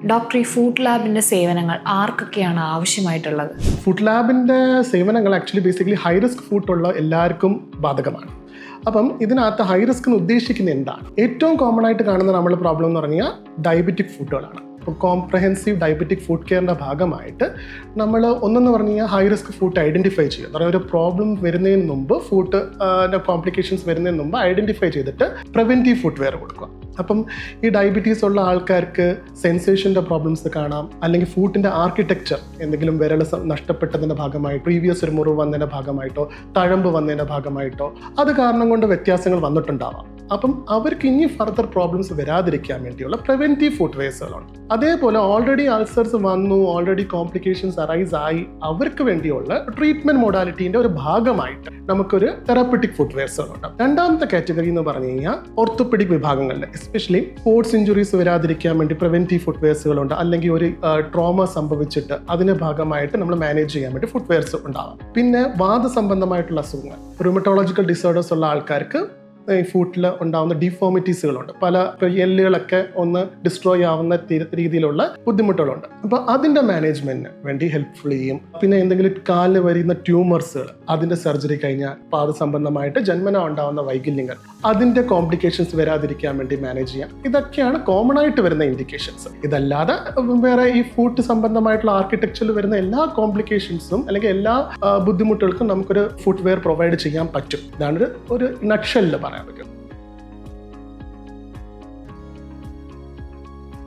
Doctor, ഈ food ലാബിൻ്റെ സേവനങ്ങൾ ആർക്കൊക്കെയാണ് ആവശ്യമായിട്ടുള്ളത്? ഫുഡ് ലാബിൻ്റെ സേവനങ്ങൾ ആക്ച്വലി ബേസിക്കലി ഹൈ റിസ്ക് ഫുഡുള്ള എല്ലാവർക്കും ബാധകമാണ്. അപ്പം ഇതിനകത്ത് ഹൈ റിസ്ക് എന്ന് ഉദ്ദേശിക്കുന്നത് എന്താണ്? ഏറ്റവും കോമൺ ആയിട്ട് കാണുന്ന നമ്മൾ പ്രോബ്ലം എന്ന് പറഞ്ഞാൽ ഡയബറ്റിക് ഫുഡുകളാണ്. അപ്പോൾ കോംപ്രഹെൻസീവ് ഡയബറ്റിക് ഫുഡ് കെയറിൻ്റെ ഭാഗമായിട്ട് നമ്മൾ ഒന്നെന്ന് പറഞ്ഞു കഴിഞ്ഞാൽ ഹൈ റിസ്ക് ഫുഡ് ഐഡൻറ്റിഫൈ ചെയ്യുക. എന്ന് പറഞ്ഞാൽ ഒരു പ്രോബ്ലം വരുന്നതിന് മുമ്പ് ഫുഡ് കോംപ്ലിക്കേഷൻസ് വരുന്നതിന് മുമ്പ് ഐഡൻറ്റിഫൈ ചെയ്തിട്ട് പ്രിവെൻറ്റീവ് ഫുഡ് വെയർ കൊടുക്കുക. അപ്പം ഈ ഡയബറ്റീസ് ഉള്ള ആൾക്കാർക്ക് സെൻസേഷൻ്റെ പ്രോബ്ലംസ് കാണാം, അല്ലെങ്കിൽ ഫുഡിൻ്റെ ആർക്കിടെക്ചർ എന്തെങ്കിലും വിരൽ നഷ്ടപ്പെട്ടതിൻ്റെ ഭാഗമായിട്ട്, പ്രീവിയസ് ഒരു മുറിവ് വന്നതിൻ്റെ ഭാഗമായിട്ടോ തഴമ്പ് വന്നതിൻ്റെ ഭാഗമായിട്ടോ അത് കാരണം കൊണ്ട് വ്യത്യാസങ്ങൾ വന്നിട്ടുണ്ടാവാം. അപ്പം അവർക്ക് ഇനി ഫർദർ പ്രോബ്ലംസ് വരാതിരിക്കാൻ വേണ്ടിയുള്ള പ്രിവെൻറ്റീവ് ഫുഡ് വെയർസുകളുണ്ട്. അതേപോലെ ഓൾറെഡി അൾസേഴ്സ് വന്നു, ഓൾറെഡി കോംപ്ലിക്കേഷൻസ് അറൈസ് ആയി, അവർക്ക് വേണ്ടിയുള്ള ട്രീറ്റ്മെൻറ്റ് മൊഡാലിറ്റീൻ്റെ ഒരു ഭാഗമായിട്ട് നമുക്കൊരു തെറാപ്പറ്റിക് ഫുഡ് വെയർസുകളുണ്ട്. രണ്ടാമത്തെ കാറ്റഗറി എന്ന് പറഞ്ഞു കഴിഞ്ഞാൽ ഓർത്തോപെഡിക് വിഭാഗങ്ങളിൽ എസ്പെഷ്യലി സ്പോർട്സ് ഇഞ്ചുറീസ് വരാതിരിക്കാൻ വേണ്ടി പ്രിവെൻറ്റീവ് ഫുഡ് വെയർസുകളുണ്ട്. അല്ലെങ്കിൽ ഒരു ട്രോമ സംഭവിച്ചിട്ട് അതിൻ്റെ ഭാഗമായിട്ട് നമ്മൾ മാനേജ് ചെയ്യാൻ വേണ്ടി ഫുഡ് വെയർസ് ഉണ്ടാവാം. പിന്നെ വാദസംബന്ധമായിട്ടുള്ള അസുഖങ്ങൾ, റുമറ്റോളജിക്കൽ ഡിസോർഡേഴ്സ് ഉള്ള ആൾക്കാർക്ക് ഈ ഫുഡിൽ ഉണ്ടാകുന്ന ഡിഫോമിറ്റീസുകളുണ്ട്. പല എല്ലുകളൊക്കെ ഒന്ന് ഡിസ്ട്രോയ് ആവുന്ന രീതിയിലുള്ള ബുദ്ധിമുട്ടുകളുണ്ട്. അപ്പോൾ അതിൻ്റെ മാനേജ്മെന്റിന് വേണ്ടി ഹെൽപ്ഫുൾ ചെയ്യും. പിന്നെ എന്തെങ്കിലും കാലിൽ വരുന്ന ട്യൂമേഴ്സുകൾ, അതിൻ്റെ സർജറി കഴിഞ്ഞാൽ പാത സംബന്ധമായിട്ട് ജന്മന ഉണ്ടാകുന്ന വൈകല്യങ്ങൾ, അതിൻ്റെ കോംപ്ലിക്കേഷൻസ് വരാതിരിക്കാൻ വേണ്ടി മാനേജ് ചെയ്യാം. ഇതൊക്കെയാണ് കോമൺ ആയിട്ട് വരുന്ന ഇൻഡിക്കേഷൻസ്. ഇതല്ലാതെ വേറെ ഈ ഫുഡ് സംബന്ധമായിട്ടുള്ള ആർക്കിടെക്ചറിൽ വരുന്ന എല്ലാ കോംപ്ലിക്കേഷൻസും അല്ലെങ്കിൽ എല്ലാ ബുദ്ധിമുട്ടുകൾക്കും നമുക്കൊരു ഫുഡ് വെയർ പ്രൊവൈഡ് ചെയ്യാൻ പറ്റും. ഇതാണ് ഒരു നട്ട്ഷെല്ലിൽ പറയാൻ പറ്റും.